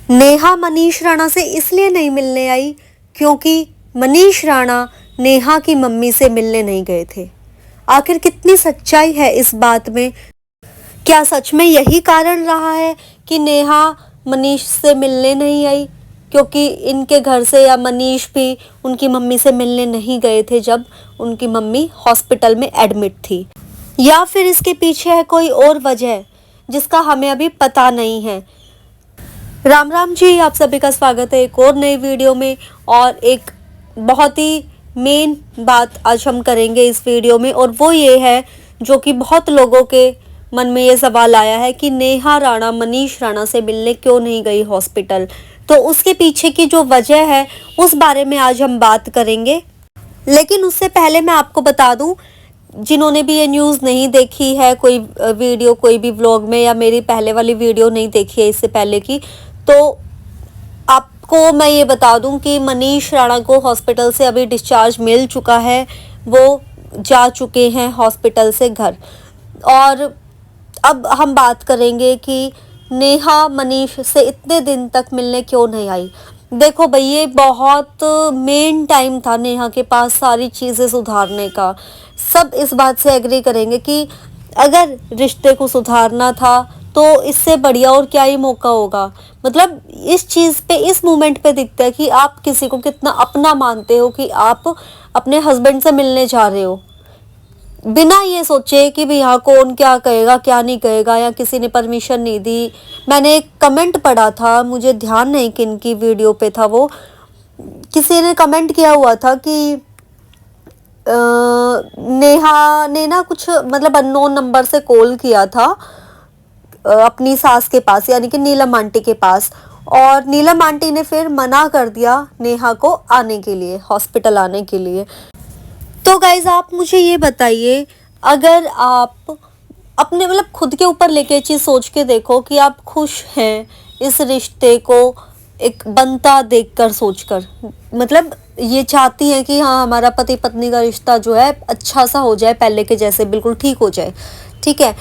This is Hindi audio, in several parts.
नेहा मनीष राणा से इसलिए नहीं मिलने आई क्योंकि मनीष राणा नेहा की मम्मी से मिलने नहीं गए थे। आखिर कितनी सच्चाई है इस बात में? क्या सच में यही कारण रहा है कि नेहा मनीष से मिलने नहीं आई क्योंकि इनके घर से या मनीष भी उनकी मम्मी से मिलने नहीं गए थे जब उनकी मम्मी हॉस्पिटल में एडमिट थी, या फिर इसके पीछे है कोई और वजह जिसका हमें अभी पता नहीं है। राम राम जी, आप सभी का स्वागत है एक और नई वीडियो में। और एक बहुत ही मेन बात आज हम करेंगे इस वीडियो में, और वो ये है जो कि बहुत लोगों के मन में ये सवाल आया है कि नेहा राणा मनीष राणा से मिलने क्यों नहीं गई हॉस्पिटल। तो उसके पीछे की जो वजह है उस बारे में आज हम बात करेंगे। लेकिन उससे पहले मैं आपको बता दूं, जिन्होंने भी ये न्यूज़ नहीं देखी है, कोई वीडियो कोई भी व्लॉग में या मेरी पहले वाली वीडियो नहीं देखी है इससे पहले की, तो आपको मैं ये बता दूं कि मनीष राणा को हॉस्पिटल से अभी डिस्चार्ज मिल चुका है। वो जा चुके हैं हॉस्पिटल से घर। और अब हम बात करेंगे कि नेहा मनीष से इतने दिन तक मिलने क्यों नहीं आई। देखो भाई, ये बहुत मेन टाइम था नेहा के पास सारी चीज़ें सुधारने का। सब इस बात से एग्री करेंगे कि अगर रिश्ते को सुधारना था तो इससे बढ़िया और क्या ही मौका होगा। मतलब इस चीज़ पे, इस मोमेंट पे दिखता है कि आप किसी को कितना अपना मानते हो कि आप अपने हस्बैंड से मिलने जा रहे हो बिना ये सोचे कि भी यहाँ कौन क्या कहेगा क्या नहीं कहेगा, या किसी ने परमिशन नहीं दी। मैंने एक कमेंट पढ़ा था, मुझे ध्यान नहीं किन की वीडियो पे था वो, किसी ने कमेंट किया हुआ था कि नेहा ने ना कुछ मतलब अननोन नंबर से कॉल किया था अपनी सास के पास, यानी कि नीलम आंटी के पास, और नीलम आंटी ने फिर मना कर दिया नेहा को आने के लिए, हॉस्पिटल आने के लिए। तो गाइज आप मुझे ये बताइए, अगर आप अपने मतलब खुद के ऊपर लेके चीज़ सोच के देखो कि आप खुश हैं इस रिश्ते को एक बनता देखकर, सोचकर, मतलब ये चाहती हैं कि हाँ हमारा पति पत्नी का रिश्ता जो है अच्छा सा हो जाए, पहले के जैसे बिल्कुल ठीक हो जाए, ठीक है।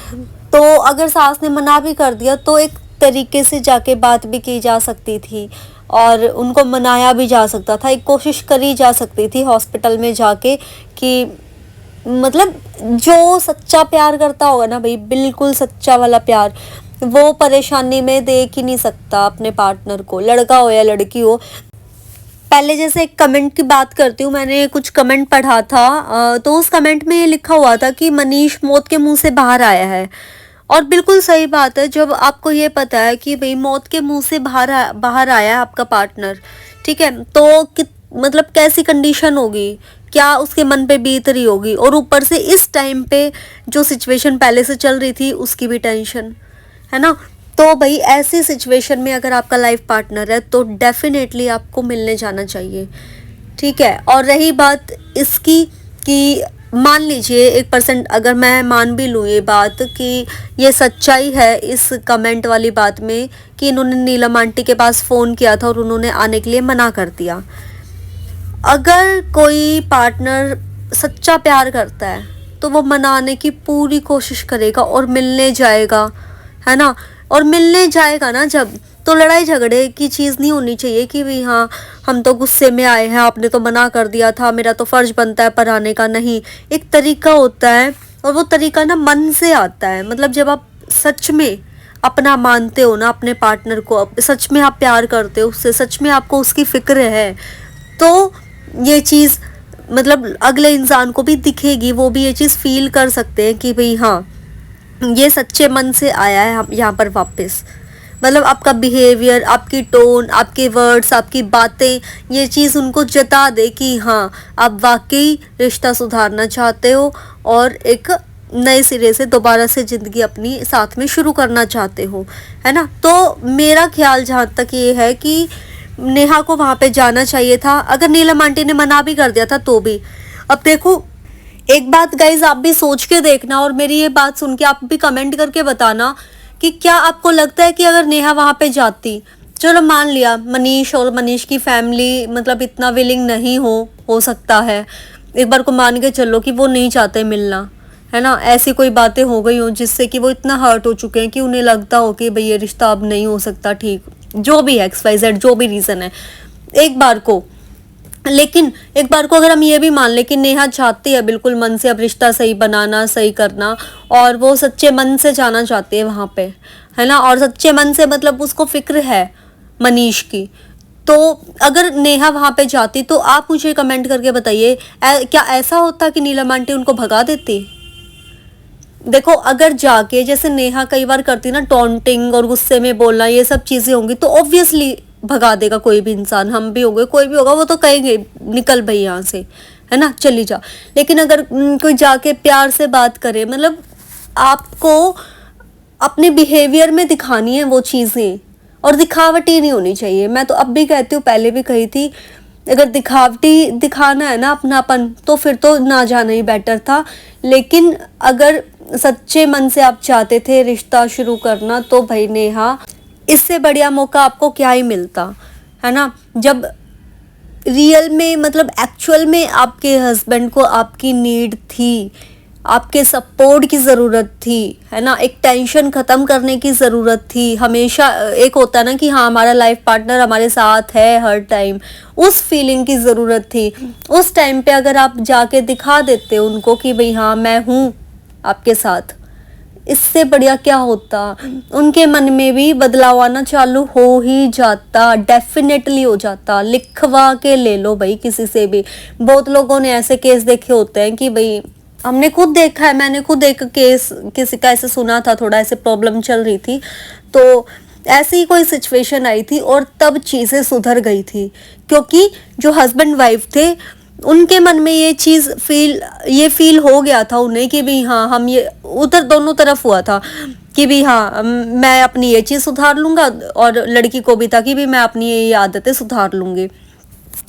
तो अगर सास ने मना भी कर दिया तो एक तरीके से जाके बात भी की जा सकती थी और उनको मनाया भी जा सकता था, एक कोशिश करी जा सकती थी हॉस्पिटल में जाके कि मतलब जो सच्चा प्यार करता होगा ना भाई, बिल्कुल सच्चा वाला प्यार, वो परेशानी में देख ही नहीं सकता अपने पार्टनर को, लड़का हो या लड़की हो। पहले जैसे एक कमेंट की बात करती हूँ, मैंने कुछ कमेंट पढ़ा था, तो उस कमेंट में ये लिखा हुआ था कि मनीष मौत के मुंह से बाहर आया है। और बिल्कुल सही बात है, जब आपको ये पता है कि भाई मौत के मुंह से बाहर आया है आपका पार्टनर, ठीक है, तो मतलब कैसी कंडीशन होगी, क्या उसके मन पे बीत रही होगी। और ऊपर से इस टाइम पे जो सिचुएशन पहले से चल रही थी उसकी भी टेंशन है ना। तो भाई ऐसी सिचुएशन में अगर आपका लाइफ पार्टनर है तो डेफिनेटली आपको मिलने जाना चाहिए, ठीक है। और रही बात इसकी कि मान लीजिए 1% अगर मैं मान भी लूँ ये बात कि ये सच्चाई है इस कमेंट वाली बात में कि इन्होंने नीलम आंटी के पास फ़ोन किया था और उन्होंने आने के लिए मना कर दिया। अगर कोई पार्टनर सच्चा प्यार करता है तो वो मनाने की पूरी कोशिश करेगा और मिलने जाएगा, है ना। और मिलने जाएगा ना जब, तो लड़ाई झगड़े की चीज़ नहीं होनी चाहिए कि भाई हाँ हम तो गुस्से में आए हैं, आपने तो मना कर दिया था, मेरा तो फ़र्ज़ बनता है पर आने का। नहीं, एक तरीका होता है और वो तरीका ना मन से आता है। मतलब जब आप सच में अपना मानते हो ना अपने पार्टनर को, सच में आप प्यार करते हो उससे, सच में आपको उसकी फ़िक्र है, तो ये चीज़ मतलब अगले इंसान को भी दिखेगी, वो भी ये चीज़ फील कर सकते हैं कि भाई हाँ ये सच्चे मन से आया है हम यहाँ पर वापस। मतलब आपका बिहेवियर, आपकी टोन, आपके वर्ड्स, आपकी बातें, ये चीज़ उनको जता दे कि हाँ आप वाकई रिश्ता सुधारना चाहते हो और एक नए सिरे से दोबारा से ज़िंदगी अपनी साथ में शुरू करना चाहते हो, है ना। तो मेरा ख्याल जहाँ तक ये है कि नेहा को वहाँ पे जाना चाहिए था। अगर नीलम आंटी ने मना भी कर दिया था तो भी, अब देखो एक बात गाइज आप भी सोच के देखना और मेरी ये बात सुन के आप भी कमेंट करके बताना कि क्या आपको लगता है कि अगर नेहा वहाँ पे जाती, चलो मान लिया मनीष और मनीष की फैमिली मतलब इतना विलिंग नहीं हो सकता है, एक बार को मान के चलो कि वो नहीं चाहते मिलना, है ना, ऐसी कोई बातें हो गई हो जिससे कि वो इतना हर्ट हो चुके हैं कि उन्हें लगता हो कि भाई ये रिश्ता अब नहीं हो सकता ठीक, जो भी है XYZ जो भी रीज़न है एक बार को। लेकिन एक बार को अगर हम ये भी मान लें कि नेहा चाहती है बिल्कुल मन से अब रिश्ता सही बनाना, सही करना, और वो सच्चे मन से जाना चाहती है वहाँ पे, है ना, और सच्चे मन से मतलब उसको फिक्र है मनीष की, तो अगर नेहा वहाँ पे जाती तो आप मुझे कमेंट करके बताइए क्या ऐसा होता कि नीलम आंटी उनको भगा देती? देखो अगर जाके जैसे नेहा कई बार करती ना टॉन्टिंग और गुस्से में बोलना, ये सब चीजें होंगी तो ऑब्वियसली भगा देगा कोई भी इंसान, हम भी होंगे कोई भी होगा, वो तो कहेंगे निकल भाई यहाँ से, है ना, चली जा। लेकिन अगर कोई जाके प्यार से बात करे, मतलब आपको अपने बिहेवियर में दिखानी है वो चीज़ें, और दिखावटी नहीं होनी चाहिए। मैं तो अब भी कहती हूँ, पहले भी कही थी, अगर दिखावटी दिखाना है ना अपनापन तो फिर तो ना जाना ही बेटर था। लेकिन अगर सच्चे मन से आप चाहते थे रिश्ता शुरू करना तो भाई नेहा, इससे बढ़िया मौका आपको क्या ही मिलता, है ना, जब रियल में मतलब एक्चुअल में आपके हस्बैंड को आपकी नीड थी, आपके सपोर्ट की ज़रूरत थी, है ना, एक टेंशन ख़त्म करने की ज़रूरत थी। हमेशा एक होता है ना कि हाँ हमारा लाइफ पार्टनर हमारे साथ है हर टाइम, उस फीलिंग की ज़रूरत थी। उस टाइम पे अगर आप जाके दिखा देते उनको कि भाई हाँ मैं हूँ आपके साथ, इससे बढ़िया क्या होता। उनके मन में भी बदलाव आना चालू हो ही जाता, डेफिनेटली हो जाता। लिखवा के ले लो भाई किसी से भी। बहुत लोगों ने ऐसे केस देखे होते हैं कि भाई हमने खुद देखा है, मैंने खुद एक केस किसी का ऐसे सुना था, थोड़ा ऐसे प्रॉब्लम चल रही थी तो ऐसी ही कोई सिचुएशन आई थी और तब चीज़ें सुधर गई थी, क्योंकि जो हस्बैंड वाइफ थे उनके मन में ये फील हो गया था उन्हें कि भी हाँ हम ये, उधर दोनों तरफ हुआ था कि भी हाँ मैं अपनी ये चीज़ सुधार लूँगा, और लड़की को भी था कि भी मैं अपनी ये आदतें सुधार लूँगी।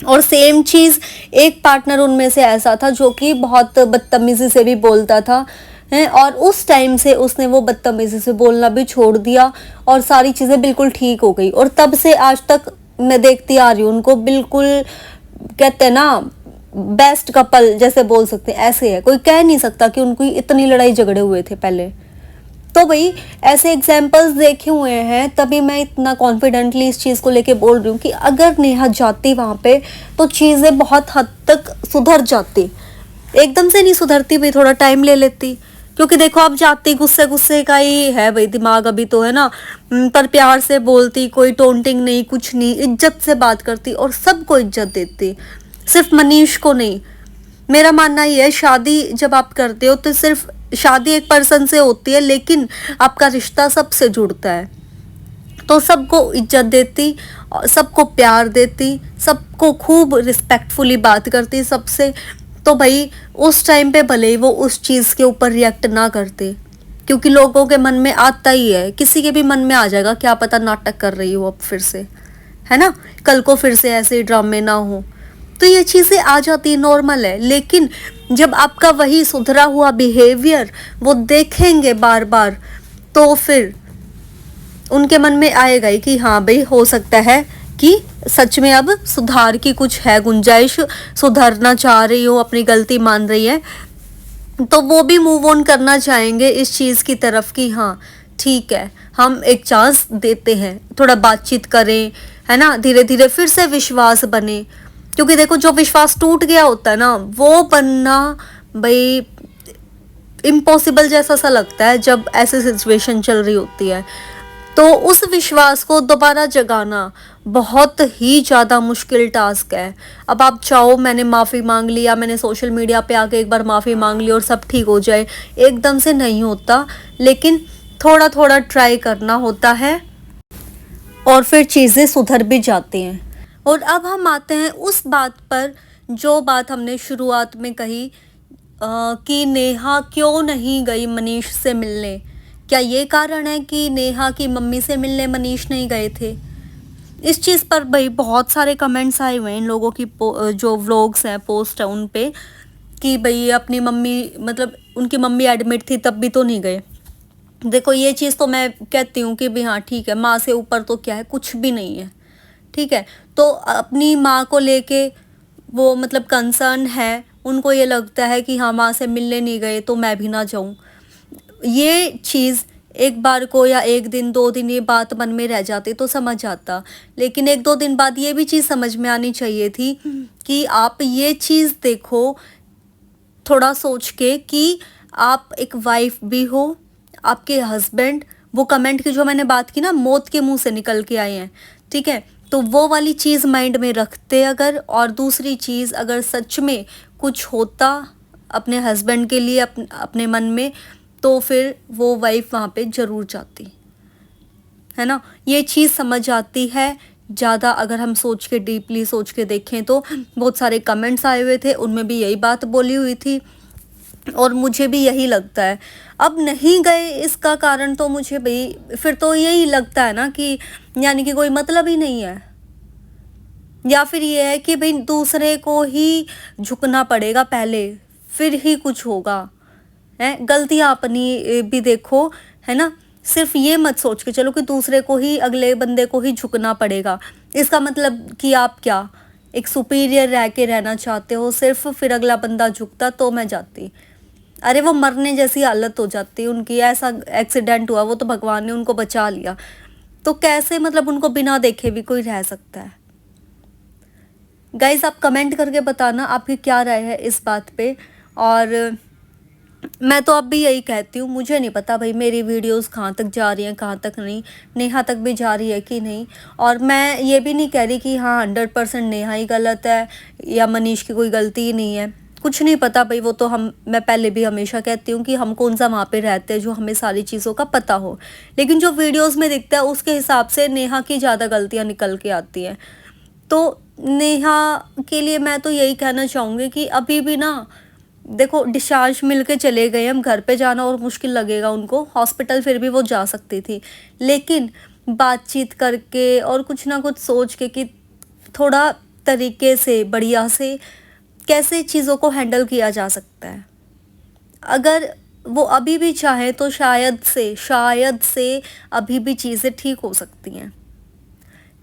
और सेम चीज़ एक पार्टनर उनमें से ऐसा था जो कि बहुत बदतमीज़ी से भी बोलता था, है, और उस टाइम से उसने वो बदतमीज़ी से बोलना भी छोड़ दिया और सारी चीज़ें बिल्कुल ठीक हो गई। और तब से आज तक मैं देखती आ रही हूँ उनको, बिल्कुल कहते हैं ना बेस्ट कपल जैसे बोल सकते हैं, ऐसे है, कोई कह नहीं सकता कि उनको इतनी लड़ाई झगड़े हुए थे पहले। तो भाई ऐसे एग्जाम्पल्स देखे हुए हैं, तभी मैं इतना कॉन्फिडेंटली इस चीज़ को लेके बोल रही हूँ कि अगर नेहा जाती वहाँ पे तो चीज़ें बहुत हद तक सुधर जाती। एकदम से नहीं सुधरती भाई, थोड़ा टाइम ले लेती, क्योंकि देखो अब जाती गुस्से गुस्से का ही है भाई दिमाग अभी तो, है ना, पर प्यार से बोलती, कोई टोंटिंग नहीं, कुछ नहीं, इज्जत से बात करती और सबको इज्जत देती, सिर्फ मनीष को नहीं। मेरा मानना ये है शादी जब आप करते हो तो सिर्फ शादी एक पर्सन से होती है, लेकिन आपका रिश्ता सबसे जुड़ता है, तो सबको इज्जत देती, सबको प्यार देती, सबको खूब रिस्पेक्टफुली बात करती सबसे। तो भाई उस टाइम पे भले ही वो उस चीज़ के ऊपर रिएक्ट ना करते, क्योंकि लोगों के मन में आता ही है, किसी के भी मन में आ जाएगा क्या पता नाटक कर रही हो अब फिर से, है ना, कल को फिर से ऐसे ड्रामे ना हो, तो ये चीज़ें आ जाती है, नॉर्मल है। लेकिन जब आपका वही सुधरा हुआ बिहेवियर वो देखेंगे बार बार, तो फिर उनके मन में आएगा ही कि हाँ भाई हो सकता है कि सच में अब सुधार की कुछ है गुंजाइश, सुधरना चाह रही हो, अपनी गलती मान रही है, तो वो भी मूव ऑन करना चाहेंगे इस चीज़ की तरफ कि हाँ ठीक है हम एक चांस देते हैं, थोड़ा बातचीत करें, है ना, धीरे धीरे फिर से विश्वास बने। क्योंकि देखो जो विश्वास टूट गया होता है ना, वो बनना भाई इम्पॉसिबल जैसा सा लगता है जब ऐसी सिचुएशन चल रही होती है। तो उस विश्वास को दोबारा जगाना बहुत ही ज़्यादा मुश्किल टास्क है। अब आप चाहो मैंने माफ़ी मांग लिया, मैंने सोशल मीडिया पे आके एक बार माफ़ी मांग ली और सब ठीक हो जाए, एकदम से नहीं होता, लेकिन थोड़ा थोड़ा ट्राई करना होता है और फिर चीज़ें सुधर भी जाती हैं। और अब हम आते हैं उस बात पर जो बात हमने शुरुआत में कही कि नेहा क्यों नहीं गई मनीष से मिलने। क्या ये कारण है कि नेहा की मम्मी से मिलने मनीष नहीं गए थे? इस चीज़ पर भाई बहुत सारे कमेंट्स आए हुए हैं इन लोगों की जो व्लॉग्स हैं, पोस्ट है उन पे, कि भाई अपनी मम्मी मतलब उनकी मम्मी एडमिट थी तब भी तो नहीं गए। देखो ये चीज़ तो मैं कहती हूँ कि भाई हाँ ठीक है, माँ से ऊपर तो क्या है, कुछ भी नहीं है, ठीक है। तो अपनी माँ को लेके वो मतलब कंसर्न है, उनको ये लगता है कि हाँ माँ से मिलने नहीं गए तो मैं भी ना जाऊँ। ये चीज़ एक बार को या 1 दिन 2 दिन ये बात मन में रह जाती तो समझ आता, लेकिन 1-2 दिन बाद ये भी चीज़ समझ में आनी चाहिए थी कि आप ये चीज़ देखो थोड़ा सोच के कि आप एक वाइफ भी हो, आपके हस्बैंड वो कमेंट की जो मैंने बात की ना, मौत के मुंह से निकल के आए हैं, ठीक है? तो वो वाली चीज़ माइंड में रखते अगर, और दूसरी चीज़ अगर सच में कुछ होता अपने हस्बैंड के लिए अपने मन में, तो फिर वो वाइफ वहाँ पे ज़रूर जाती, है ना? ये चीज़ समझ आती है ज़्यादा अगर हम सोच के डीपली सोच के देखें तो। बहुत सारे कमेंट्स आए हुए थे, उनमें भी यही बात बोली हुई थी और मुझे भी यही लगता है। अब नहीं गए इसका कारण तो मुझे भाई फिर तो यही लगता है ना कि यानी कि कोई मतलब ही नहीं है, या फिर ये है कि भाई दूसरे को ही झुकना पड़ेगा पहले, फिर ही कुछ होगा, है? गलतियाँ अपनी भी देखो, है ना? सिर्फ ये मत सोच के चलो कि दूसरे को ही, अगले बंदे को ही झुकना पड़ेगा। इसका मतलब कि आप क्या एक सुपीरियर रह के रहना चाहते हो सिर्फ, फिर अगला बंदा झुकता तो मैं जाती। अरे वो मरने जैसी हालत हो जाती उनकी, ऐसा एक्सीडेंट हुआ, वो तो भगवान ने उनको बचा लिया, तो कैसे मतलब उनको बिना देखे भी कोई रह सकता है? गाइज आप कमेंट करके बताना आपकी क्या राय है इस बात पे। और मैं तो अब भी यही कहती हूँ, मुझे नहीं पता भाई मेरी वीडियोस कहाँ तक जा रही हैं कहाँ तक नहीं, नेहा तक भी जा रही है कि नहीं। और मैं ये भी नहीं कह रही कि हाँ 100% नेहा ही गलत है या मनीष की कोई गलती ही नहीं है, कुछ नहीं पता भाई। वो तो मैं पहले भी हमेशा कहती हूँ कि हम कौन सा वहाँ पे रहते हैं जो हमें सारी चीज़ों का पता हो, लेकिन जो वीडियोज़ में दिखता है उसके हिसाब से नेहा की ज़्यादा गलतियाँ निकल के आती हैं। तो नेहा के लिए मैं तो यही कहना चाहूँगी कि अभी भी ना देखो, डिस्चार्ज मिल के चले गए, हम घर पे जाना और मुश्किल लगेगा उनको, हॉस्पिटल फिर भी वो जा सकती थी, लेकिन बातचीत करके और कुछ ना कुछ सोच के कि थोड़ा तरीके से बढ़िया से कैसे चीज़ों को हैंडल किया जा सकता है, अगर वो अभी भी चाहे तो शायद से अभी भी चीज़ें ठीक हो सकती हैं।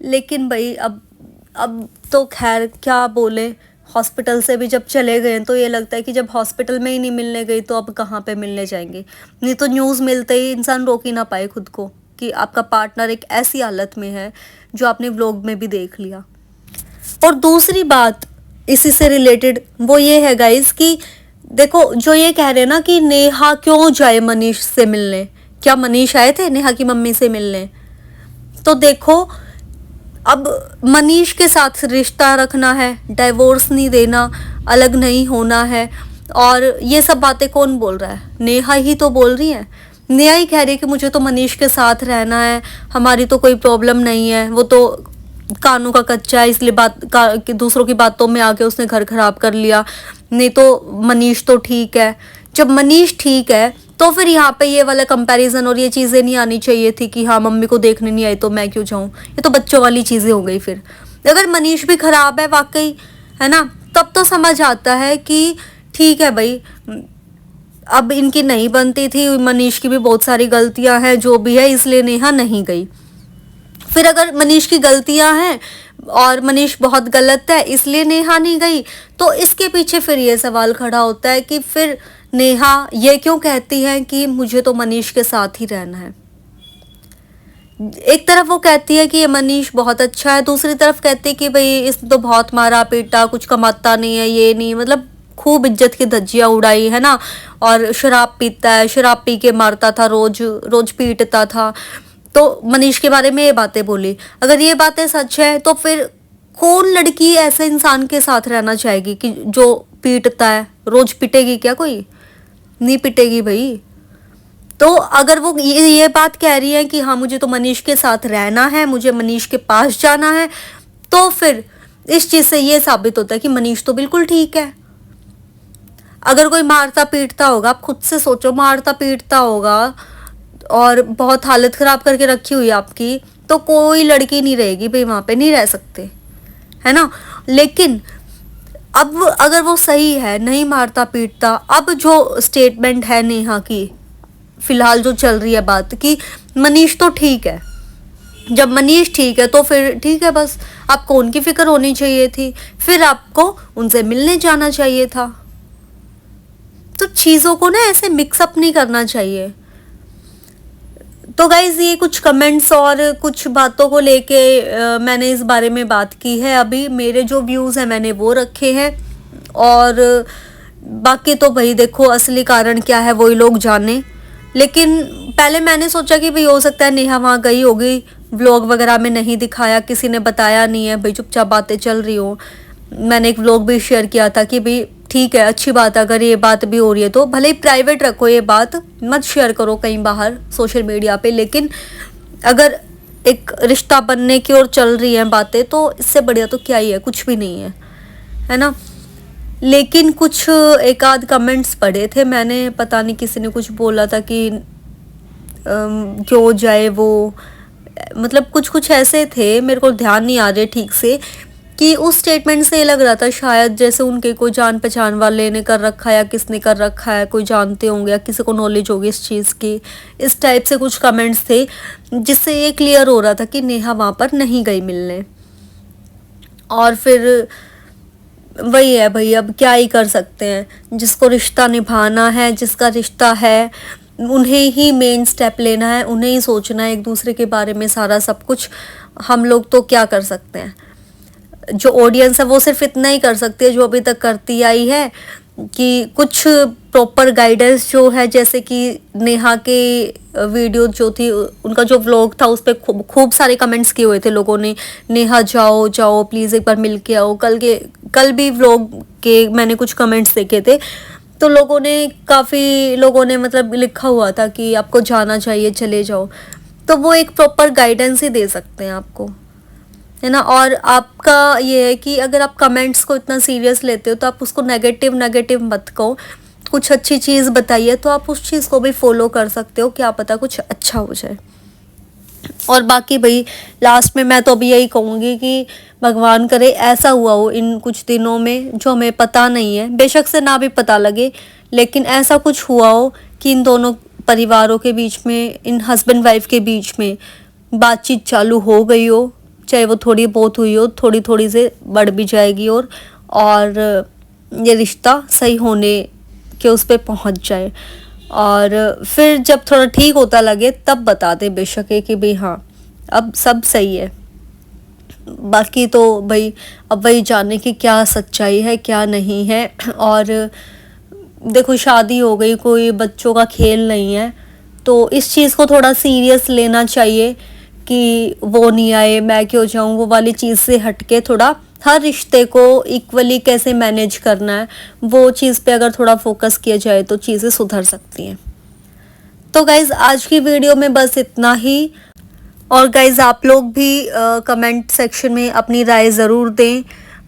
लेकिन भाई अब तो खैर क्या बोले, हॉस्पिटल से भी जब चले गए तो ये लगता है कि जब हॉस्पिटल में ही नहीं मिलने गई तो अब कहाँ पे मिलने जाएंगे। नहीं तो न्यूज़ मिलते ही इंसान रोक ही ना पाए खुद को कि आपका पार्टनर एक ऐसी हालत में है जो आपने व्लॉग में भी देख लिया। और दूसरी बात इसी से रिलेटेड वो ये है गाइज कि देखो, जो ये कह रहे हैं ना कि नेहा क्यों जाए मनीष से मिलने, क्या मनीष आए थे नेहा की मम्मी से मिलने? तो देखो, अब मनीष के साथ रिश्ता रखना है, डाइवोर्स नहीं देना, अलग नहीं होना है, और ये सब बातें कौन बोल रहा है? नेहा ही तो बोल रही है। नेहा ही कह रही है कि मुझे तो मनीष के साथ रहना है, हमारी तो कोई प्रॉब्लम नहीं है, वो तो कानों का कच्चा है इसलिए कि दूसरों की बातों में आके उसने घर खराब कर लिया, नहीं तो मनीष तो ठीक है। जब मनीष ठीक है तो फिर यहाँ पे ये वाला कंपैरिजन और ये चीज़ें नहीं आनी चाहिए थी कि हाँ मम्मी को देखने नहीं आई तो मैं क्यों जाऊँ, ये तो बच्चों वाली चीज़ें हो गई। फिर अगर मनीष भी खराब है वाकई, है ना, तब तो समझ आता है कि ठीक है भाई, अब इनकी नहीं बनती थी, मनीष की भी बहुत सारी गलतियां हैं, जो भी है, इसलिए नेहा नहीं गई। फिर अगर मनीष की गलतियां हैं और मनीष बहुत गलत है इसलिए नेहा नहीं गई, तो इसके पीछे फिर ये सवाल खड़ा होता है कि फिर नेहा ये क्यों कहती है कि मुझे तो मनीष के साथ ही रहना है। एक तरफ वो कहती है कि ये मनीष बहुत अच्छा है, दूसरी तरफ कहती है कि भाई इसने तो बहुत मारा पीटा, कुछ कमाता नहीं है, ये नहीं, मतलब खूब इज्जत की धज्जियां उड़ाई, है ना, और शराब पीता है, शराब पी के मारता था, रोज रोज पीटता था। तो मनीष के बारे में ये बातें बोली। अगर ये बातें सच है तो फिर कौन लड़की ऐसे इंसान के साथ रहना चाहेगी कि जो पीटता है? रोज पिटेगी क्या कोई? नहीं पिटेगी भाई। तो अगर वो ये बात कह रही है कि हाँ मुझे तो मनीष के साथ रहना है, मुझे मनीष के पास जाना है, तो फिर इस चीज से ये साबित होता है कि मनीष तो बिल्कुल ठीक है। अगर कोई मारता पीटता होगा, आप खुद से सोचो, मारता पीटता होगा और बहुत हालत खराब करके रखी हुई है आपकी, तो कोई लड़की नहीं रहेगी भाई, वहां पे नहीं रह सकते, है ना। लेकिन अब अगर वो सही है, नहीं मारता पीटता, अब जो स्टेटमेंट है नेहा की, फिलहाल जो चल रही है बात कि मनीष तो ठीक है, जब मनीष ठीक है तो फिर ठीक है, बस आपको उनकी फिक्र होनी चाहिए थी, फिर आपको उनसे मिलने जाना चाहिए था। तो चीज़ों को ना ऐसे मिक्सअप नहीं करना चाहिए। तो गाइज ये कुछ कमेंट्स और कुछ बातों को लेके मैंने इस बारे में बात की है। अभी मेरे जो व्यूज़ हैं मैंने वो रखे हैं, और बाकी तो भाई देखो असली कारण क्या है वही लोग जाने। लेकिन पहले मैंने सोचा कि भाई हो सकता है नेहा वहाँ गई होगी, व्लॉग वगैरह में नहीं दिखाया, किसी ने बताया नहीं है, भाई चुपचाप बातें चल रही हो। मैंने एक व्लॉग भी शेयर किया था कि भाई ठीक है, अच्छी बात है, अगर ये बात भी हो रही है तो भले ही प्राइवेट रखो, ये बात मत शेयर करो कहीं बाहर सोशल मीडिया पे। लेकिन अगर एक रिश्ता बनने की ओर चल रही है बातें तो इससे बढ़िया तो क्या ही है, कुछ भी नहीं है ना। लेकिन कुछ एक आध कमेंट्स पढ़े थे मैंने, पता नहीं किसी ने कुछ बोला था कि क्यों जाए वो, मतलब कुछ कुछ ऐसे थे, मेरे को ध्यान नहीं आ रहे ठीक से, कि उस स्टेटमेंट से लग रहा था शायद जैसे उनके कोई जान पहचान वाले ने कर रखा है या किसने कर रखा है, कोई जानते होंगे या किसी को नॉलेज होगी इस चीज़ की। इस टाइप से कुछ कमेंट्स थे जिससे ये क्लियर हो रहा था कि नेहा वहाँ पर नहीं गई मिलने। और फिर वही है भाई, अब क्या ही कर सकते हैं, जिसको रिश्ता निभाना है, जिसका रिश्ता है, उन्हें ही मेन स्टेप लेना है, उन्हें ही सोचना है एक दूसरे के बारे में सारा सब कुछ। हम लोग तो क्या कर सकते हैं, जो ऑडियंस है वो सिर्फ इतना ही कर सकती है जो अभी तक करती आई है, कि कुछ प्रॉपर गाइडेंस जो है, जैसे कि नेहा के वीडियो जो थी, उनका जो व्लॉग था उस पर खूब सारे कमेंट्स किए हुए थे लोगों ने, नेहा जाओ जाओ प्लीज़ एक बार मिल के आओ। कल भी व्लॉग के मैंने कुछ कमेंट्स देखे थे, तो लोगों ने काफ़ी लोगों ने मतलब लिखा हुआ था कि आपको जाना चाहिए, चले जाओ। तो वो एक प्रॉपर गाइडेंस ही दे सकते हैं आपको, है ना। और आपका ये है कि अगर आप कमेंट्स को इतना सीरियस लेते हो तो आप उसको नेगेटिव मत कहो, कुछ अच्छी चीज़ बताइए तो आप उस चीज़ को भी फॉलो कर सकते हो, क्या पता कुछ अच्छा हो जाए। और बाकी भाई लास्ट में मैं तो अभी यही कहूँगी कि भगवान करे ऐसा हुआ हो इन कुछ दिनों में जो हमें पता नहीं है, बेशक से ना भी पता लगे, लेकिन ऐसा कुछ हुआ हो कि इन दोनों परिवारों के बीच में, इन हस्बैंड वाइफ के बीच में बातचीत चालू हो गई हो, चाहे वो थोड़ी बहुत हुई हो, थोड़ी थोड़ी से बढ़ भी जाएगी, और ये रिश्ता सही होने के उस पर पहुँच जाए। और फिर जब थोड़ा ठीक होता लगे तब बता दे बेशक है कि भाई हाँ अब सब सही है। बाकी तो भाई अब वही जानने की क्या सच्चाई है क्या नहीं है। और देखो शादी हो गई, कोई बच्चों का खेल नहीं है, तो इस चीज़ को थोड़ा सीरियस लेना चाहिए कि वो नहीं आए मैं क्यों जाऊँ, वो वाली चीज़ से हटके थोड़ा हर रिश्ते को इक्वली कैसे मैनेज करना है वो चीज़ पे अगर थोड़ा फोकस किया जाए तो चीज़ें सुधर सकती हैं। तो गाइज़ आज की वीडियो में बस इतना ही। और गाइज़ आप लोग भी कमेंट सेक्शन में अपनी राय ज़रूर दें,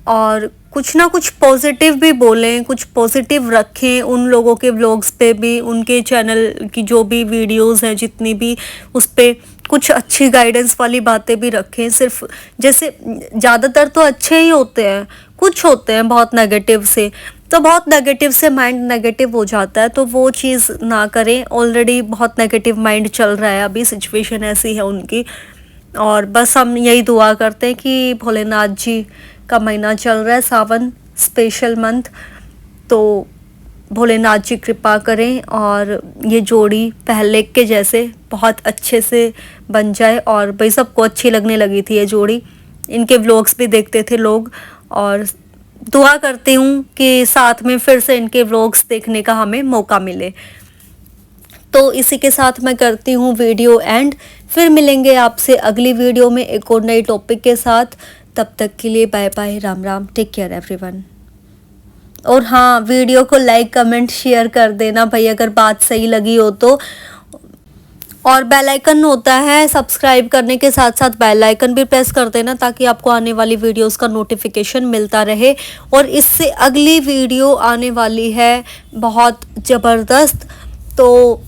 और कुछ ना कुछ पॉजिटिव भी बोलें, कुछ पॉजिटिव रखें उन लोगों के व्लॉग्स पे भी, उनके चैनल की जो भी वीडियोस हैं जितनी भी, उस पे कुछ अच्छी गाइडेंस वाली बातें भी रखें। सिर्फ जैसे ज़्यादातर तो अच्छे ही होते हैं, कुछ होते हैं बहुत नेगेटिव से, तो बहुत नेगेटिव से माइंड नेगेटिव हो जाता है, तो वो चीज़ ना करें। ऑलरेडी बहुत नेगेटिव माइंड चल रहा है, अभी सिचुएशन ऐसी है उनकी। और बस हम यही दुआ करते हैं कि भोलेनाथ जी का महीना चल रहा है, सावन स्पेशल मंथ, तो भोलेनाथ जी कृपा करें और ये जोड़ी पहले के जैसे बहुत अच्छे से बन जाए। और भाई सबको अच्छी लगने लगी थी ये जोड़ी, इनके व्लॉग्स भी देखते थे लोग, और दुआ करती हूँ कि साथ में फिर से इनके व्लॉग्स देखने का हमें मौका मिले। तो इसी के साथ मैं करती हूँ वीडियो एंड, फिर मिलेंगे आपसे अगली वीडियो में एक और नई टॉपिक के साथ। तब तक के लिए bye bye, Ram Ram, take care everyone. और हाँ, वीडियो को लाइक कमेंट शेयर कर देना भाई अगर बात सही लगी हो तो। और बेल आइकन होता है सब्सक्राइब करने के साथ साथ बेल आइकन भी प्रेस कर देना ताकि आपको आने वाली वीडियोस का नोटिफिकेशन मिलता रहे। और इससे अगली वीडियो आने वाली है बहुत ज़बरदस्त, तो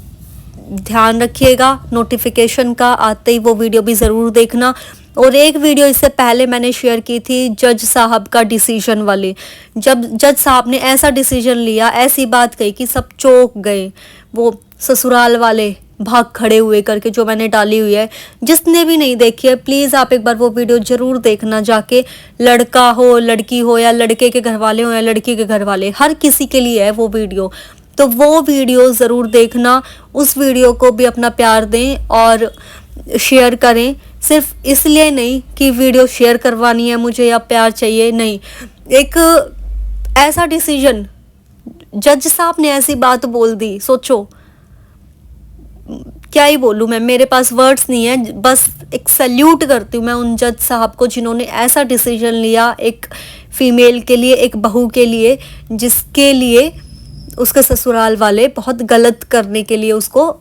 ध्यान रखिएगा नोटिफिकेशन का, आते ही वो वीडियो भी ज़रूर देखना। और एक वीडियो इससे पहले मैंने शेयर की थी जज साहब का डिसीजन वाली, जब जज साहब ने ऐसा डिसीजन लिया, ऐसी बात कही कि सब चौंक गए, वो ससुराल वाले भाग खड़े हुए करके, जो मैंने डाली हुई है। जिसने भी नहीं देखी है प्लीज़ आप एक बार वो वीडियो ज़रूर देखना जाके, लड़का हो लड़की हो या लड़के के घर वाले हो या लड़की के घर वाले, हर किसी के लिए है वो वीडियो। तो वो वीडियो ज़रूर देखना, उस वीडियो को भी अपना प्यार दें और शेयर करें। सिर्फ इसलिए नहीं कि वीडियो शेयर करवानी है मुझे या प्यार चाहिए, नहीं, एक ऐसा डिसीजन, जज साहब ने ऐसी बात बोल दी, सोचो क्या ही बोलूँ मैं, मेरे पास वर्ड्स नहीं है। बस एक सल्यूट करती हूँ मैं उन जज साहब को जिन्होंने ऐसा डिसीजन लिया एक फीमेल के लिए, एक बहू के लिए, जिसके लिए उसके ससुराल वाले बहुत गलत करने के लिए उसको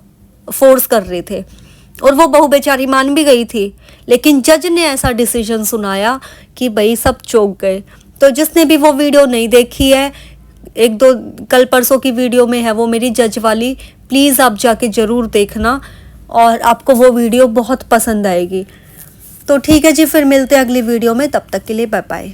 फोर्स कर रहे थे, और वो बहू बेचारी मान भी गई थी, लेकिन जज ने ऐसा डिसीजन सुनाया कि भाई सब चौंक गए। तो जिसने भी वो वीडियो नहीं देखी है, एक दो कल परसों की वीडियो में है वो मेरी जज वाली, प्लीज़ आप जाके ज़रूर देखना और आपको वो वीडियो बहुत पसंद आएगी। तो ठीक है जी, फिर मिलते हैं अगली वीडियो में, तब तक के लिए बाय बाय।